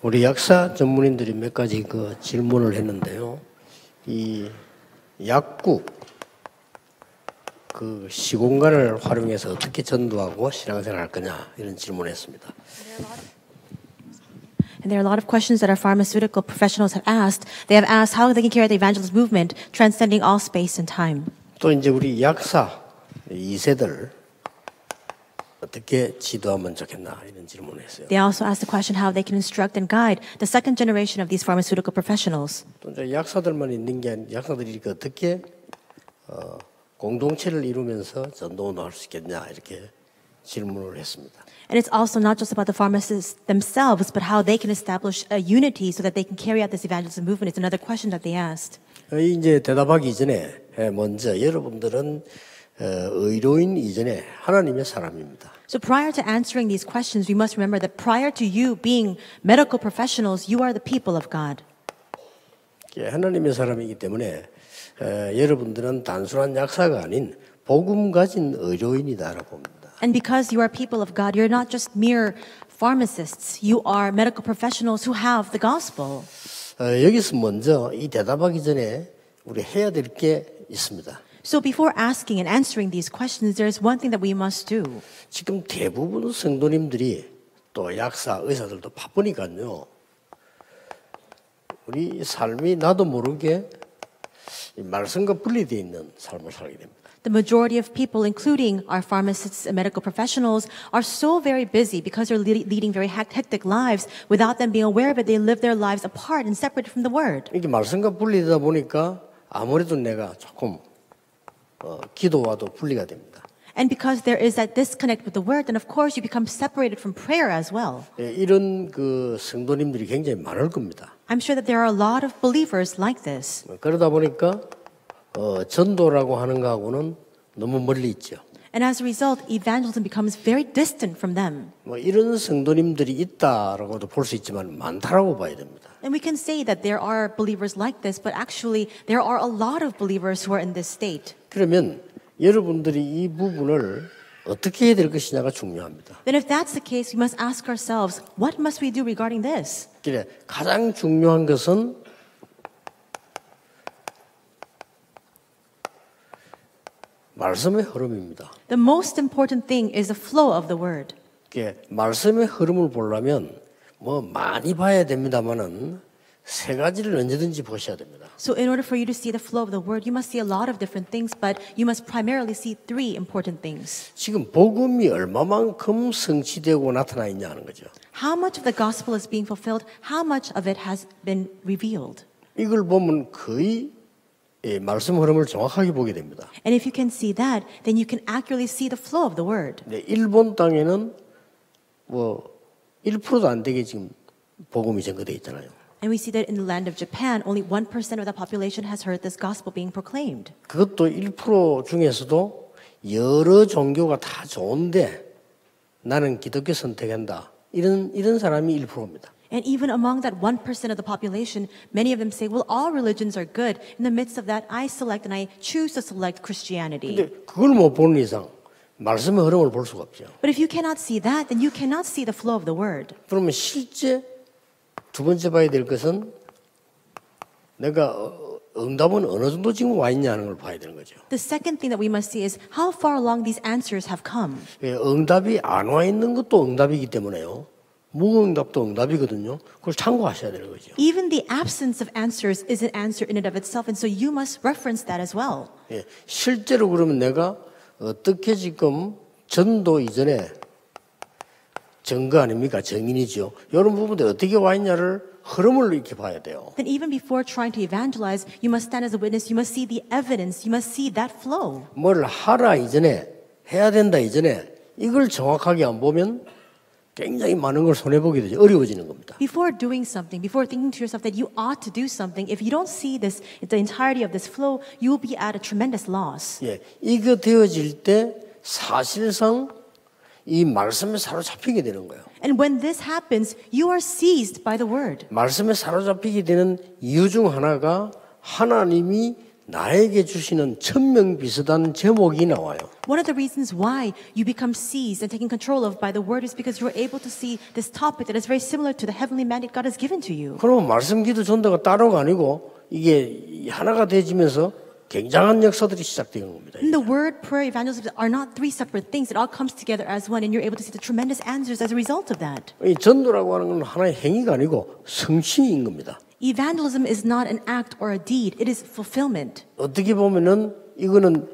우리 약사 전문인들이 몇 가지 그 질문을 했는데요. 이 약국 그 시공간을 활용해서 어떻게 전도하고 신앙생활할 거냐 이런 질문을 했습니다. And there are a lot of questions that our pharmaceutical professionals have asked. They have asked how they can carry out the evangelist movement, transcending all space and time. 또 이제 우리 약사 2세들 어떻게 지도하면 좋겠나 이런 질문을 했어요. They also asked the question how they can instruct and guide the second generation of these pharmaceutical professionals. 또 이제 약사들만 있는 게 아니라 약사들이 어떻게 공동체를 이루면서 전도운동할 수 있겠냐 이렇게 질문을 했습니다. And it's also not just about the pharmacists themselves, but how they can establish a unity so that they can carry out this evangelism movement. It's another question that they asked. 이제 대답하기 전에 먼저 여러분들은 의료인 이전에 하나님의 사람입니다. So prior to answering these questions, we must remember that prior to you being medical professionals, you are the people of God. 하나님의 사람이기 때문에 여러분들은 단순한 약사가 아닌 복음 가진 의료인이다라고 봅니다. And because you are people of God, you're not just mere pharmacists. You are medical professionals who have the gospel. 여기서 먼저 이 대답하기 전에 우리 해야 될 게 있습니다. So before asking and answering these questions, there is one thing that we must do. 지금 대부분 성도님들이 또 약사, 의사들도 바쁘니까요. 우리 삶이 나도 모르게 말씀과 분리되어 있는 삶을 살게 됩니다. The majority of people, including our pharmacists and medical professionals, are so very busy because they're leading very hectic lives. Without them being aware of it, they live their lives apart and separated from the Word. 이게 말씀과 분리되다 보니까 아무래도 내가 조금 기도와도 분리가 됩니다. And because there is that disconnect with the Word, then of course you become separated from prayer as well. 이런 그 성도님들이 굉장히 많을 겁니다. I'm sure that there are a lot of believers like this. 그러다 보니까 전도라고 하는 거하고는 너무 멀리 있죠. And as a result, evangelism becomes very distant from them. 이런 성도님들이 있다라고도 볼 수 있지만 많다라고 봐야 됩니다. And we can say that there are believers like this, but actually there are a lot of believers who are in this state. 그러면 여러분들이 이 부분을 어떻게 해야 될 것이냐가 중요합니다. Then if that's the case, we must ask ourselves, what must we do regarding this? 그래, 가장 중요한 것은 말씀의 흐름입니다. The most important thing is the flow of the word. 말씀의 흐름을 보려면 많이 봐야 됩니다만은 세 가지를 언제든지 보셔야 됩니다. So in order for you to see the flow of the word, you must see a lot of different things, but you must primarily see three important things. 지금 복음이 얼마만큼 성취되고 나타나 있냐는 거죠. How much of the gospel is being fulfilled? How much of it has been revealed? 이걸 보면 거의 말씀 흐름을 정확하게 보게 됩니다. And if you can see that, then you can accurately see the flow of the word. 일본 땅에는 1%도 안 되게 지금 복음이 전거돼 있잖아요. And we see that in the land of Japan, only 1% of the population has heard this gospel being proclaimed. 그것도 1% 중에서도 여러 종교가 다 좋은데 나는 기독교 선택한다. 이런 사람이 1%입니다. And even among that 1% of the population, many of them say, well, all religions are good. In the midst of that, I select and I choose to select Christianity. 근데 그걸 못 보는 이상 말씀의 흐름을 볼 수가 없죠. But if you cannot see that, then you cannot see the flow of the word. 그러면 실제 두 번째 봐야 될 것은 내가 응답은 어느 정도 지금 와 있냐는 걸 봐야 되는 거죠. The second thing that we must see is how far along these answers have come. 응답이 안 와 있는 것도 응답이기 때문에요. 무응답도 응답이거든요. 그걸 참고하셔야 되는 거죠. Even the absence of answers is an answer in and of itself, and so you must reference that as well. 실제로 그러면 내가 어떻게 지금 전도 이전에 증거 아닙니까? 증인이죠. 이런 부분들 어떻게 와 있냐를 흐름을 이렇게 봐야 돼요. Then even before trying to evangelize, you must stand as a witness. You must see the evidence. You must see that flow. 뭘 하라 이전에 해야 된다 이전에 이걸 정확하게 안 보면 굉장히 많은 걸 손해보게 되죠. 어려워지는 겁니다. Before doing something, before thinking to yourself that you ought to do something, if you don't see this, the entirety of this flow, you will be at a tremendous loss. 이거 되어질 때 사실상 이 말씀에 사로잡히게 되는 거예요. And when this happens, you are seized by the word. 말씀에 사로잡히게 되는 이유 중 하나가 하나님이 나에게 주시는 천명 비슷한 제목이 나와요. One of the reasons why you become seized and taken control of by the word is because you're able to see this topic that is very similar to the heavenly mandate God has given to you. 그러면 말씀 기도 전도가 따로가 아니고 이게 하나가 되어지면서 굉장한 역사들이 시작되는 겁니다. And the word, prayer, evangelism are not three separate things. It all comes together as one, and you're able to see the tremendous answers as a result of that. 이 전도라고 하는 건 하나의 행위가 아니고 성취인 겁니다. Evangelism is not an act or a deed. It is fulfillment. 어떻게 보면은 이거는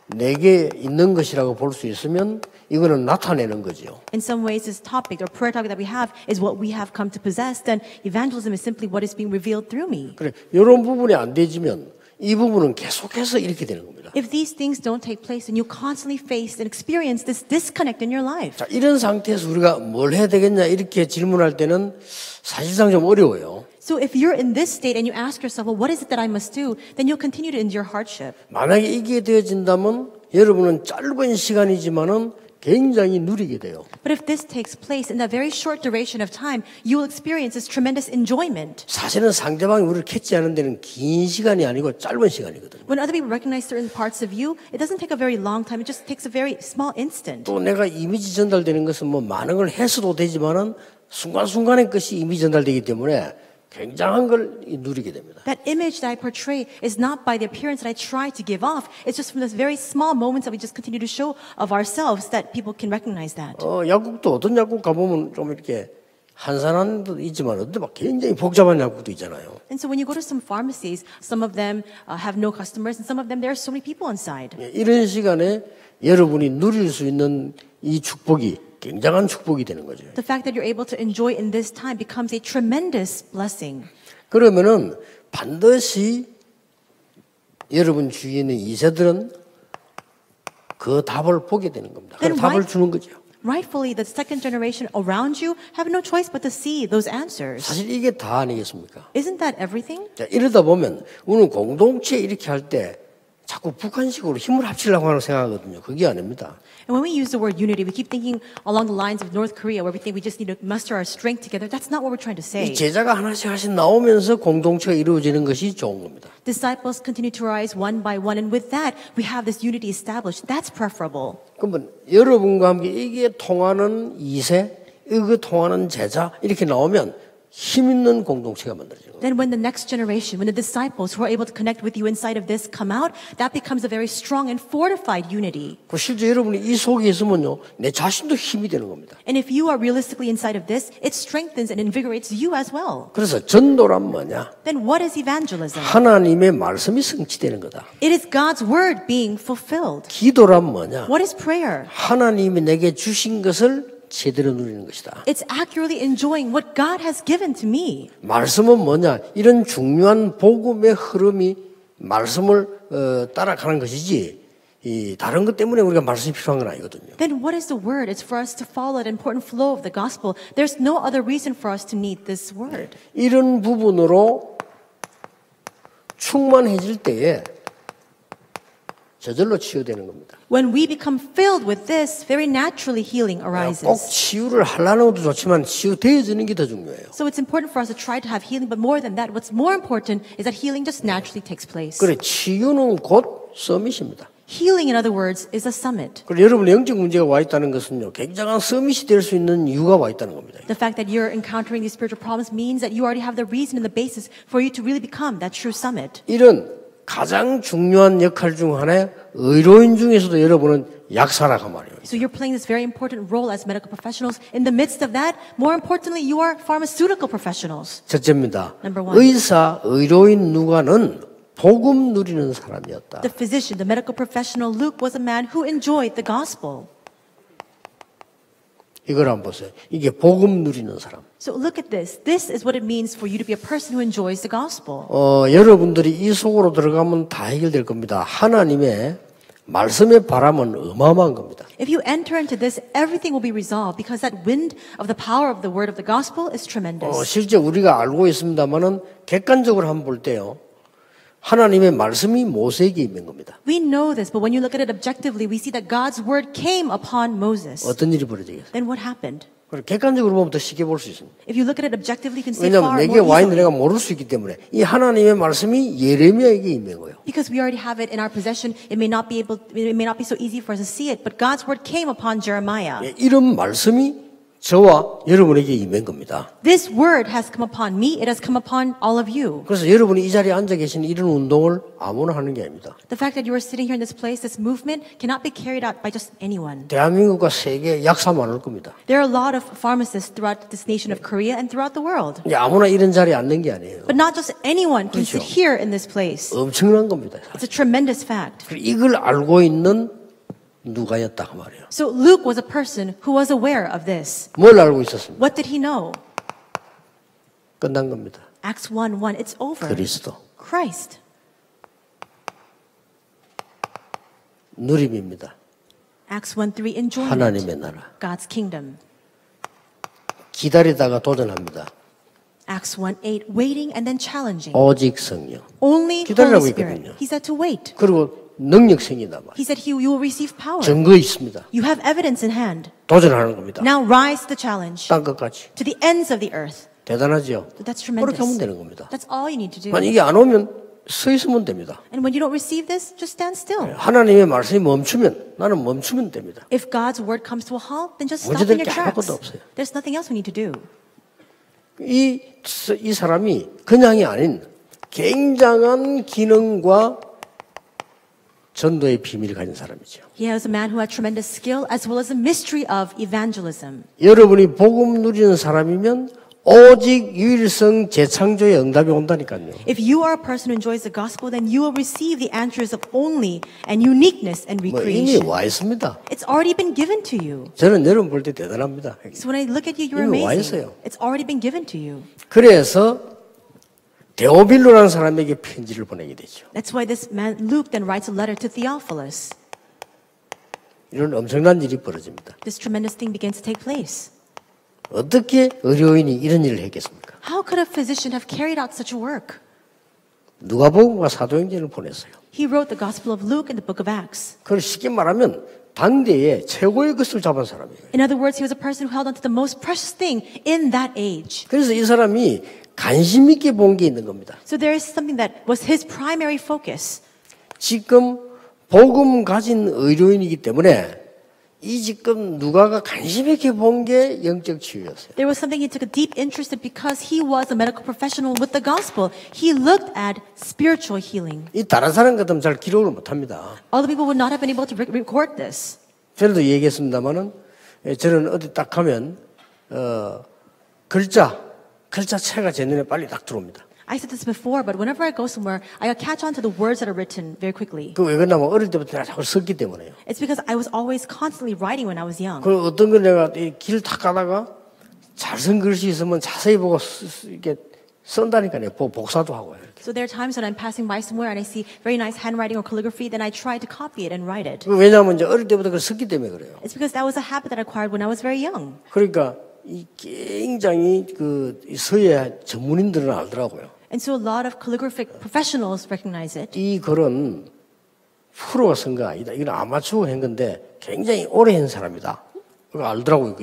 내게 있는 것이라고 볼 수 있으면 이거는 나타내는 거죠. In some ways, this topic or prayer topic that we have is what we have come to possess. Then evangelism is simply what is being revealed through me. 그래, 이런 부분이 안 되지면 이 부분은 계속해서 이렇게 되는 겁니다. If these things don't take place, then you constantly face and experience this disconnect in your life. 자, 이런 상태에서 우리가 뭘 해야 되겠냐 이렇게 질문할 때는 사실상 좀 어려워요. So if you're in this state and you ask yourself, well, what is it that I must do? Then you'll continue to endure hardship. 만약에 이게 되어진다면 여러분은 짧은 시간이지만은 굉장히 누리게 돼요. But if this takes place in that very short duration of time, you will experience this tremendous enjoyment. 사실은 상대방이 우리를 캐치 하는 데는 긴 시간이 아니고 짧은 시간이거든요. When other people recognize certain parts of you, it doesn't take a very long time. It just takes a very small instant. 또 내가 이미지 전달되는 것은 뭐 많은 걸 해서도 되지만은 순간순간의 것이 이미지 전달되기 때문에 굉장한 걸 누리게 됩니다. That image that I portray is not by the appearance that I try to give off. It's just from this very small moments that we just continue to show of ourselves that people can recognize that. 약국도 어떤 약국 가보면 좀 이렇게 한산한 것도 있지만 어떤 막 굉장히 복잡한 약국도 있잖아요. And so when you go to some pharmacies, some of them have no customers, and some of them there are so many people inside. 이런 시간에 여러분이 누릴 수 있는 이 축복이 굉장한 축복이 되는 거죠. The fact that you're able to enjoy in this time becomes a tremendous blessing. 그러면은 반드시 여러분 주위에 있는 이세들은 그 답을 보게 되는 겁니다. 그 답을 주는 거죠. Rightfully, the second generation around you have no choice but to see those answers. 사실 이게 다 아니겠습니까? Isn't that everything? 자, 이러다 보면 우리는 공동체 이렇게 할 때 자꾸 북한식으로 힘을 합치려고 하는 생각하거든요. 그게 아닙니다. And when we use the word unity, we keep thinking along the lines of North Korea, where we think we just need to muster our strength together. That's not what we're trying to say. 이 제자가 하나씩 나오면서 공동체가 이루어지는 것이 좋은 겁니다. Disciples continue to rise one by one, and with that, we have this unity established. That's preferable. 그러면 여러분과 함께 이게 통하는 이세, 이거 통하는 제자 이렇게 나오면 힘 있는 공동체가 만들어지는 거예요. Then when the next generation, when the disciples who are able to connect with you inside of this come out, that becomes a very strong and fortified unity. 그 실제 여러분이 이 속에 있으면요, 내 자신도 힘이 되는 겁니다. And if you are realistically inside of this, it strengthens and invigorates you as well. 그래서 전도란 뭐냐? Then what is evangelism? 하나님의 말씀이 성취되는 거다. It is God's word being fulfilled. 기도란 뭐냐? What is prayer? 하나님이 내게 주신 것을 제대로 누리는 것이다. It's accurately enjoying what God has given to me. 말씀은 뭐냐? 이런 중요한 복음의 흐름이 말씀을 따라가는 것이지 이 다른 것 때문에 우리가 말씀이 필요한 건 아니거든요. Then what is the word? It's for us to follow the important flow of the gospel. There's no other reason for us to need this word. 이런 부분으로 충만해질 때에 저절로 치유되는 겁니다. When we become filled with this, very naturally healing 꼭 arises. 치유를 하려는 것도 좋지만 치유되어지는 게 더 중요해요. So it's important for us to try to have healing, but more than that, what's more important is that healing just naturally takes place. 그래, 치유는 곧 서밋입니다. Healing, in other words, is a summit. 그리고 여러분의 영적 문제가 와 있다는 것은요, 굉장한 서밋이 될 수 있는 이유가 와 있다는 겁니다. The fact that you're encountering these spiritual problems means that you already have the reason and the basis for you to really become that true summit. 이런 가장 중요한 역할 중 하나의 의료인 중에서도 여러분은 약사라고 말이에요. So you're playing this very important role as medical professionals. In the midst of that, more importantly, you are pharmaceutical professionals. 첫째입니다. Number one. 의사, 의료인 누가는 복음 누리는 사람이었다. The physician, the medical professional Luke was a man who enjoyed the gospel. 이걸 한번 보세요. 이게 복음 누리는 사람. So look at this. This is what it means for you to be a person who enjoys the gospel. 여러분들이 이 속으로 들어가면 다 해결될 겁니다. 하나님의 말씀의 바람은 어마어마한 겁니다. If you enter into this, everything will be resolved because that wind of the power of the word of the gospel is tremendous. 실제 우리가 알고 있습니다만은 객관적으로 한번 볼 때요. 하나님의 말씀이 모세에게 임한 겁니다. We know this, but when you look at it objectively, we see that God's word came upon Moses. 어떤 일이 벌어지겠어요? Then what happened? 그리고 객관적으로 보면 더 쉽게 볼 수 있습니다. If you look at it objectively, you can see 왜냐하면 far 내게 more 와 있는 easily. 내가 모를 수 있기 때문에 이 하나님의 말씀이 예레미야에게 임한 거예요. Because we already have it in our possession, it may not be so easy for us to see it, but God's word came upon Jeremiah. 예, 이런 말씀이 저와 여러분에게 임한 겁니다. This word has come upon me, it has come upon all of you. 그래서 여러분이 이 자리에 앉아 계신 이런 운동을 아무나 하는 게 아닙니다. The fact that you are sitting here in this place, this movement, cannot be carried out by just anyone. 대한민국과 세계 약사 많을 겁니다. There are a lot of pharmacists throughout this nation of Korea and throughout the world. 이제 아무나 이런 자리에 앉는 게 아니에요. But not just anyone can 그렇죠. sit here in this place. 엄청난 겁니다. It's a tremendous fact. 그리고 이걸 알고 있는 누가였다 그 말이에요. So Luke was a person who was aware of this. 뭘 알고 있었습니까? What did he know? 끝난 겁니다. Acts 1:1. It's over. 그리스도. Christ. 누림입니다. Acts 1:3. Enjoyment. 하나님의 나라. God's kingdom. 기다리다가 도전합니다. Acts 1:8. Waiting and then challenging. 오직 성령. Only 기다리라고 Holy Spirit. 했거든요. He said to wait. 그리고 능력 생긴다 말. He said you will receive power. 증거 있습니다. You have evidence in hand. 도전하는 겁니다. Now rise to the challenge. 땅 끝까지. To the ends of the earth. 대단하죠? That's 그렇게 하면 tremendous. 되는 겁니다. That's all you need to do. 만 이게 안 오면 서 있으면 됩니다. And when you don't receive this, just stand still. 하나님의 말씀이 멈추면 나는 멈추면 됩니다. If God's word comes to a halt, then just stop 문제될 in your 게 아무것도 tracks. 없어요. There's nothing else we need to do. 이 사람이 그냥이 아닌 굉장한 기능과 전도의 비밀을 가진 사람이죠. He was a man who had tremendous skill as well as a mystery of evangelism. 여러분이 복음 누리는 사람이면 오직 유일성 재창조의 응답이 온다니까요. If you are a person who enjoys the gospel, then you will receive the answers of only and uniqueness and 뭐 recreation. 이미 와 있습니다. It's already been given to you. 저는 여러분 볼 때 대단합니다. So when I look at you, you're 이미 와 amazing. 있어요. It's already been given to you. 그래서 데오빌로라는 사람에게 편지를 보내게 되죠. That's why this man Luke then writes a letter to Theophilus. 이런 엄청난 일이 벌어집니다. This tremendous thing begins to take place. 어떻게 의료인이 이런 일을 했겠습니까? How could a physician have carried out such a work? 누가복음과 사도행전을 보냈어요. He wrote the Gospel of Luke and the book of Acts. 그걸 쉽게 말하면 당대의 최고의 것을 잡은 사람이에요. In other words, he was a person who held on to the most precious thing in that age. 그래서 이 사람이 관심 있게 본 게 있는 겁니다. So there is something that was his primary focus. 지금 복음 가진 의료인이기 때문에 이 지금 누가가 관심 있게 본 게 영적 치유였어요. There was something he took a deep interest in because he was a medical professional with the gospel. He looked at spiritual healing. 이 다른 사람 같으면 잘 기록을 못합니다. Other people would not have been able to record this. 저도 얘기했습니다마는 저는 어디 딱 가면 글자체가 제 눈에 빨리 딱 들어옵니다. I said this before, but whenever I go somewhere, I catch on to the words that are written very quickly. 그 왜 그러냐면 어릴 때부터 내가 자꾸 썼기 때문에요. It's because I was always constantly writing when I was young. 그 어떤 걸 내가 길 탁 가다가 잘 쓴 글씨 있으면 자세히 보고 이렇게 쓴다니까요. 복사도 하고요. 이렇게. So there are times when I'm passing by somewhere and I see very nice handwriting or calligraphy, then I try to copy it and write it. 왜냐하면 이제 어릴 때부터 그걸 썼기 때문에 그래요. It's because that was a habit that I acquired when I was very young. 그러니까 이 굉장히 그 서예 전문인들은 알더라고요. And so a lot of calligraphic professionals recognize it. 이 글은 프로가 쓴 거 아니다. 이건 아마추어가 한 건데 굉장히 오래 한 사람이다. 그거 알더라고요.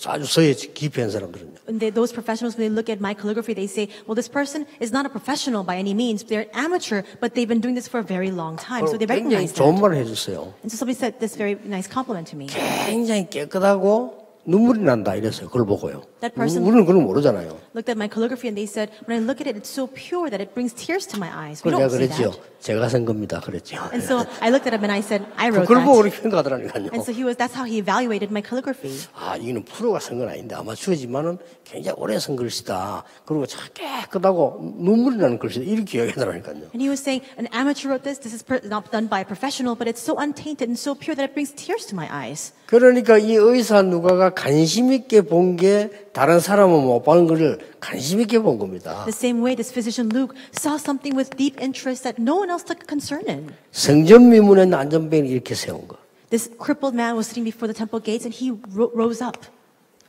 아주 서예 깊이 한 사람들은요. And those professionals, when they look at my calligraphy, they say, well, this person is not a professional by any means. They're an amateur, but they've been doing this for a very long time. So they 굉장히 recognize 좋은 that. 말을 해줬어요. And so somebody said this very nice compliment to me. 굉장히 깨끗하고 눈물이 난다 이랬어요. 그걸 보고요. That person- 우리는 그걸 모르잖아요. Looked at my calligraphy and they said, when I look at it, it's so pure that it brings tears to my eyes. We 그래서 don't 내가 say 그랬죠. that. 제가 쓴 겁니다. 그랬죠. And so I looked at him and I said, I wrote 그걸 보고 우리 that. 평가하더라니까요. And so that's how he evaluated my calligraphy. 아, 이거는 프로가 쓴 건 아닌데 아마추어지만은 굉장히 오래 쓴 글씨다. 그리고 참 깨끗하고 눈물이 나는 글씨다. 이렇게 이야기하더라니까요. And he was saying, an amateur wrote this. This is not done by a professional, but it's so untainted and so pure that it brings tears to my eyes. 그러니까 이 의사 누가가 관심 있게 본 게 다른 사람은 못 보는 것을 관심 있게 본 겁니다. The same way this physician Luke saw something with deep interest that no one else took a concern in. 성전 미문에 있는 안전병을 이렇게 세운 거. This crippled man was sitting before the temple gates and he rose up.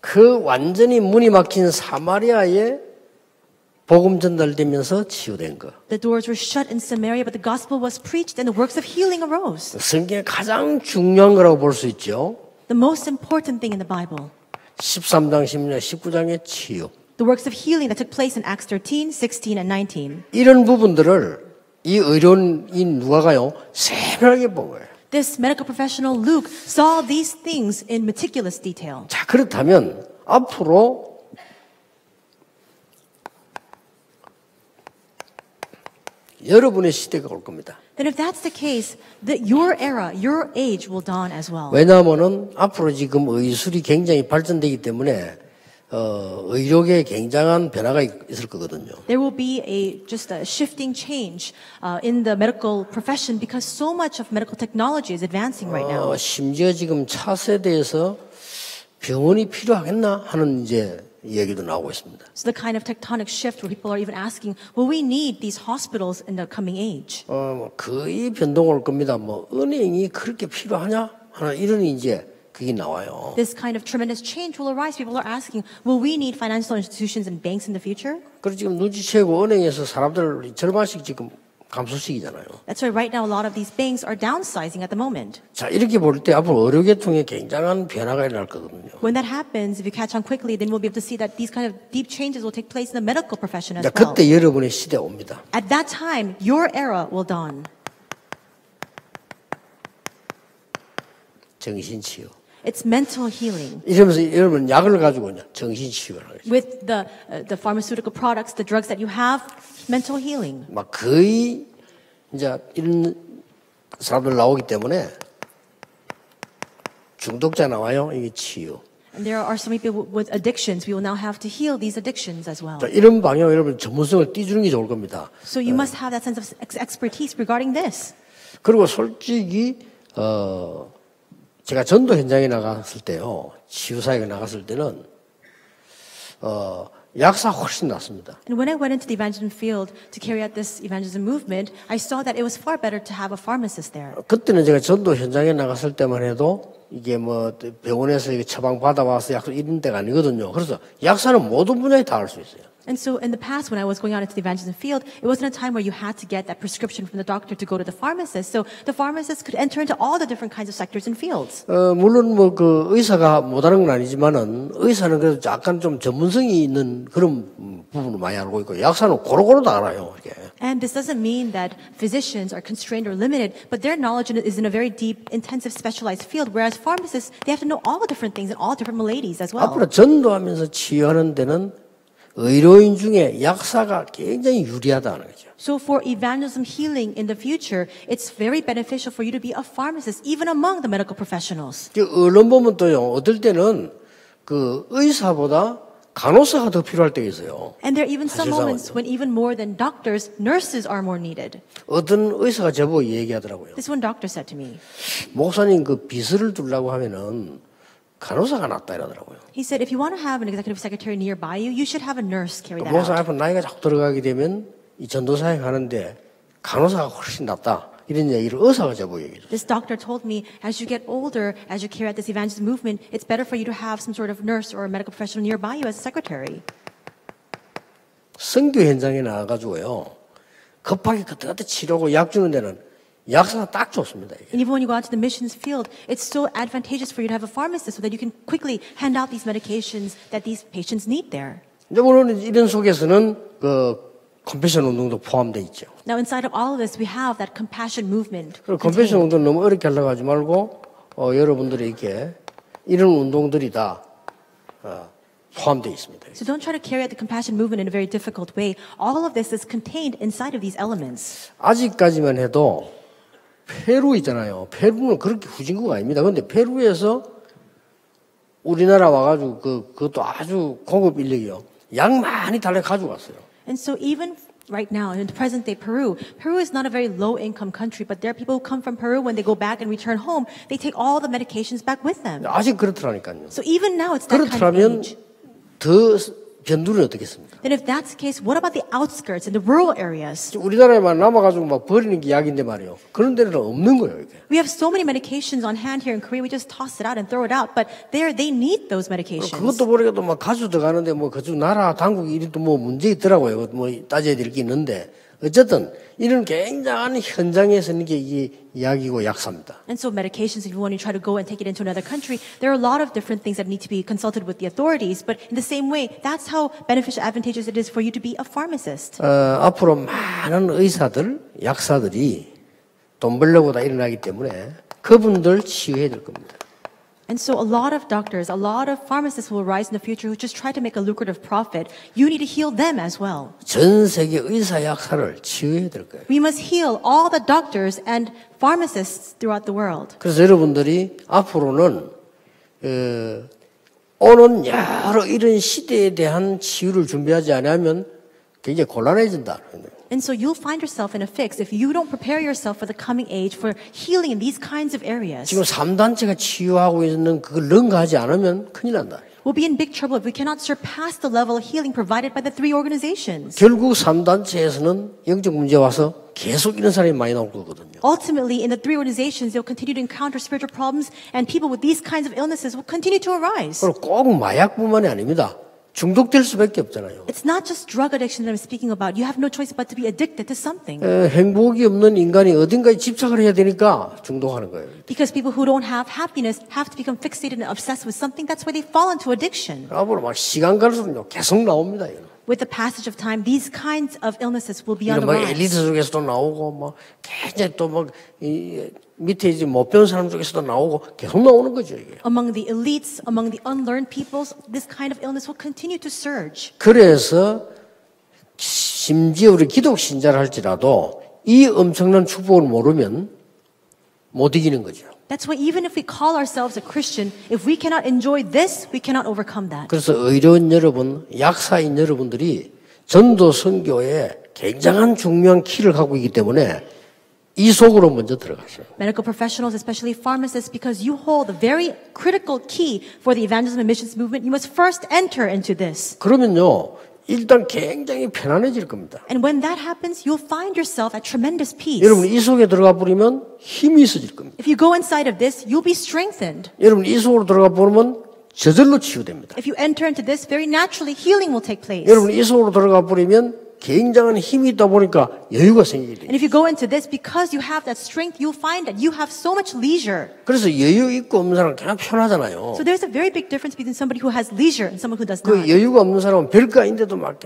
그 완전히 문이 막힌 사마리아에 복음 전달되면서 치유된 거. The doors were shut in Samaria, but the gospel was preached and the works of healing arose. 성경의 가장 중요한 거라고 볼 수 있죠. The most important thing in the Bible. 13장, 16장, 19장의 치유. The works of healing that took place in Acts 13, 16, and 19. 이런 부분들을 이 의료인인 누가가요 세밀하게 본 거예요. This medical professional Luke saw these things in meticulous detail. 자, 그렇다면 앞으로 여러분의 시대가 올 겁니다. Then if that's the case, that your era, your age will dawn as well. 왜냐하면은 앞으로 지금 의술이 굉장히 발전되기 때문에 의료계에 굉장한 변화가 있을 거거든요. There will be just a shifting change in the medical profession because so much of medical technology is advancing right now. 심지어 지금 차세대에서 병원이 필요하겠나 하는 이제 얘기도 나오고 있습니다. So the kind of tectonic shift where people are even asking, will we need these hospitals in the coming age? 거의 변동 올 겁니다. 뭐 은행이 그렇게 필요하냐 하는 이런 이제 그게 나와요. This kind of tremendous change will arise. People are asking, will we need financial institutions and banks in the future? 그리고 지금 눈치채고 은행에서 사람들 절반씩 지금 감소시키잖아요. That's why right now a lot of these banks are downsizing at the moment. 자, 이렇게 볼 때 앞으로 의료계통에 굉장한 변화가 일어날 거거든요. When that happens, if you catch on quickly, then we'll be able to see that these kind of deep changes will take place in the medical profession as 자, well. 그때 여러분의 시대 옵니다. At that time, your era will dawn. 정신치유. It's mental healing. 이러면서 여러분 약을 가지고 정신치유를 하겠죠. With the pharmaceutical products, the drugs that you have, mental healing. 막 거의 이제 이런 사람들 나오기 때문에 중독자 나와요. 이게 치유. And there are so many people with addictions. We will now have to heal these addictions as well. 자, 이런 방향 여러분 전문성을 띄주는 게 좋을 겁니다. So you must have that sense of expertise regarding this. 그리고 솔직히 제가 전도 현장에 나갔을 때요, 치유사역에 나갔을 때는 약사 훨씬 낫습니다. And when I went into the evangelism field to carry out this evangelism movement, I saw that it was far better to have a pharmacist there. 그때는 제가 전도 현장에 나갔을 때만 해도 이게 뭐 병원에서 처방 받아와서 약 이런 데가 아니거든요. 그래서 약사는 모든 분야에 다 할 수 있어요. And so in the past, when I was going out into the evangelism field, it wasn't a time where you had to get that prescription from the doctor to go to the pharmacist. So the pharmacist could enter into all the different kinds of sectors and fields. 물론 뭐 그 의사가 못하는 건 아니지만은 의사는 그래도 약간 좀 전문성이 있는 그런 부분을 많이 알고 있고 약사는 고루고루 다 알아요. 이렇게. And this doesn't mean that physicians are constrained or limited, but their knowledge is in a very deep, intensive, specialized field. Whereas pharmacists, they have to know all the different things and all different maladies as well. 앞으로 전도하면서 치유하는 데는 의료인 중에 약사가 굉장히 유리하다는 거죠. So for evangelism healing in the future, it's very beneficial for you to be a pharmacist, even among the medical professionals. 언론 보면 또요, 어떨 때는 그 의사보다 간호사가 더 필요할 때가 있어요. And there are even some moments 사실상은요. when even more than doctors, nurses are more needed. 어떤 의사가 저보고 얘기하더라고요. This one doctor said to me. 목사님 그 비서를 두려고 하면은 간호사가 낫다 이러더라고요. He said, if you want to have an executive secretary nearby you, you should have a nurse carry that 목사 out. 앞에 나이가 자꾸 들어가게 되면 이 전도사역 하는데 간호사가 훨씬 낫다. 이런 얘기를 의사가 저보고 얘기해요. This doctor told me, as you get older, as you carry out this evangelism movement, it's better for you to have some sort of nurse or a medical professional nearby you as a secretary. 선교 현장에 나와가지고요. 급하게 그때그때 치료하고 약 주는 데는 약사가 딱 좋습니다. 이게. And even when you go out to the missions field, it's so advantageous for you to have a pharmacist so that you can quickly hand out these medications that these patients need there. 이제 물론 이런 속에서는 그 컴패션 운동도 포함되어 있죠. Now, inside of all of this, we have that compassion movement. 그리고 컴패션 운동 너무 어렵게 하려고 하지 말고 여러분들에게 이런 운동들이 다 포함되어 있습니다. So don't try to carry out the compassion movement in a very difficult way. All of this is contained inside of these elements. 아직까지만 해도 페루 있잖아요. 페루는 그렇게 후진국가 아닙니다. 그런데 페루에서 우리나라 와가지고 그것도 아주 고급 인력이요. 약 많이 달래 가지고 왔어요. And so even right now, in the present day Peru, Peru is not a very low income country, but there are people who come from Peru, when they go back and return home, they take all the medications back with them. 아직 그렇더라니까요. So even now it's that kind of 그렇다면 age. 더 변두리는 어떻겠습니까? Then if that's the case, what about the outskirts and the rural areas? 우리나라에만 남아가지고 막 버리는 게 약인데 말이에요. 그런 데는 없는 거예요. 이게. We have so many medications on hand here in Korea, we just toss it out and throw it out, but there they need those medications. 그것도 모르겠도 막 가지고 들어가는데 뭐 그쪽 나라 당국이 이리 또 뭐 문제 있더라고요. 뭐 따져야 될 게 있는데 어쨌든 이런 굉장한 현장에서 있는 게 이게 약이고 약사입니다. And so medications, if you want to try to go and take it into another country, there are a lot of different things that need to be consulted with the authorities. But in the same way, that's how beneficial, advantageous it is for you to be a pharmacist. 앞으로 많은 의사들, 약사들이 돈 벌려고 다 일어나기 때문에 그분들 치유해야 될 겁니다. And so a lot of doctors, a lot of pharmacists will rise in the future who just try to make a lucrative profit. You need to heal them as well. 전 세계 의사, 약사를 치유해야 될 거예요. We must heal all the doctors and pharmacists throughout the world. 그래서 여러분들이 앞으로는 오는 여러 이런 시대에 대한 치유를 준비하지 않으면 굉장히 곤란해진다. And so you'll find yourself in a fix if you don't prepare yourself for the coming age for healing in these kinds of areas. 지금 3단체가 치유하고 있는 그걸 능가하지 않으면 큰일 난다. We'll be in big trouble if we cannot surpass the level of healing provided by the three organizations. 결국 3단체에서는 영적 문제 와서 계속 이런 사람이 많이 나올 거거든요. Ultimately, in the three organizations, they'll continue to encounter spiritual problems, and people with these kinds of illnesses will continue to arise. 그리고 꼭 마약뿐만이 아닙니다. 중독될 수밖에 없잖아요. It's not just drug addiction that I'm speaking about. You have no choice but to be addicted to something. 행복이 없는 인간이 어딘가에 집착을 해야 되니까 중독하는 거예요. Because people who don't have happiness have to become fixated and obsessed with something. That's why they fall into addiction. 앞으로 막 시간 갈수록 계속 나옵니다. 이거. With the passage of time, these kinds of illnesses will be on 이런 the 막 엘리트 rise. 속에서도 나오고 막 굉장히 또 막 밑에 이제 못 배운 사람 중에서도 나오고 계속 나오는 거죠 이게. Among the elites, among the unlearned peoples, this kind of illness will continue to surge. 그래서 심지어 우리 기독 신자를 할지라도 이 엄청난 축복을 모르면 못 이기는 거죠. That's why even if we call ourselves a Christian, if we cannot enjoy this, we cannot overcome that. 그래서 의료인 여러분, 약사인 여러분들이 전도 선교에 굉장한 중요한 키를 갖고 있기 때문에 이 속으로 먼저 들어가세요. Medical professionals, especially pharmacists, because you hold the very critical key for the evangelism and missions movement, you must first enter into this. 그러면요, 일단 굉장히 편안해질 겁니다. And when that happens, you'll find yourself at tremendous peace. 여러분 이 속에 들어가 버리면 힘이 있어질 겁니다. If you go inside of this, you'll be strengthened. 여러분 이 속으로 들어가 버리면 저절로 치유됩니다. If you enter into this, very naturally healing will take place. 여러분 이 속으로 들어가 버리면 굉장한 힘이 있다 보니까 여유가 생기게 돼요. And if you go into this, because you have that strength, you'll find that you have so much leisure. 그래서 여유 있고 없는 사람은 그냥 편하잖아요. So there's a very big difference between somebody who has leisure and someone who does 그 not. 여유가 없는 사람은 별거 아닌데도 막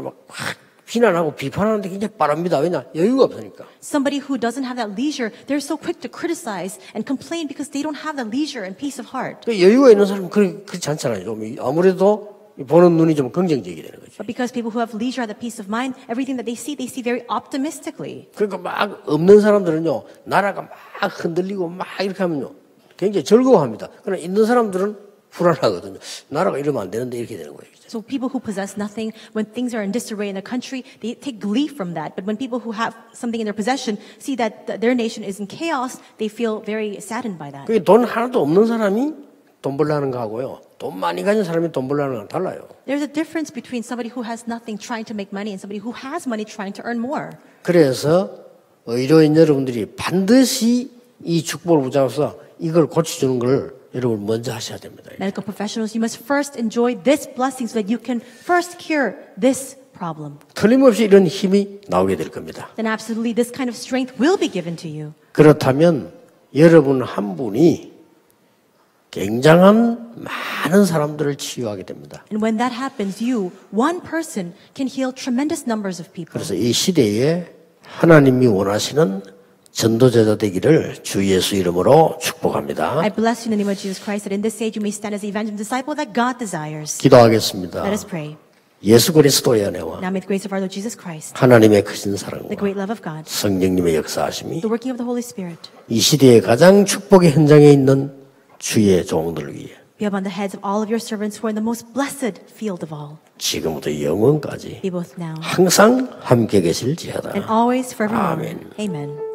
비난하고 비판하는데 굉장히 빠릅니다. 왜냐? 여유가 없으니까. Somebody who doesn't have that leisure, they're so quick to criticize and complain because they don't have the leisure and peace of heart. 그 여유가 있는 사람은 그렇지 않잖아요. 좀 아무래도 보는 눈이 좀 긍정적이 되는 거죠. But because people who have leisure have the peace of mind, everything that they see very optimistically. 그러니까 막 없는 사람들은요, 나라가 막 흔들리고 막 이렇게 하면요, 굉장히 즐거워합니다. 그러나 있는 사람들은 불안하거든요. 나라가 이러면 안 되는데 이렇게 되는 거예요. So people who possess nothing, when things are in disarray in a country, they take glee from that. But when people who have something in their possession see that their nation is in chaos, they feel very saddened by that. 그게 돈 하나도 없는 사람이 돈 벌라는 거하고요, 돈 많이 가진 사람이 돈 벌라는 건 달라요. There's a difference between somebody who has nothing trying to make money and somebody who has money trying to earn more. 그래서 의료인 여러분들이 반드시 이 축복을 붙잡아서 이걸 고쳐주는 걸 여러분 먼저 하셔야 됩니다. Medical professionals, you must first enjoy this blessing so that you can first cure this problem. 틀림없이 이런 힘이 나오게 될 겁니다. Then absolutely this kind of strength will be given to you. 그렇다면 여러분 한 분이 굉장한 많은 사람들을 치유하게 됩니다. And when that happens, you, one person, can heal tremendous numbers of people. 그래서 이 시대에 하나님이 원하시는 전도자가 되기를 주 예수 이름으로 축복합니다. I bless you in the name of Jesus Christ that in this age you may stand as the evangelist disciple that God desires. 기도하겠습니다. Let us pray. 예수 그리스도의 은혜와 Now may the grace of our Lord Jesus Christ, 하나님의 크신 the 사랑과 great love of God, 성령님의 역사하심이 the working of the Holy Spirit, 이 시대의 가장 축복의 현장에 있는 주의 종들 위해 be upon the heads of all of your servants who are in the most blessed field of all. 지금부터 영원까지 Be both now 항상 함께 계실지어다. and always forevermore. 아멘. Amen.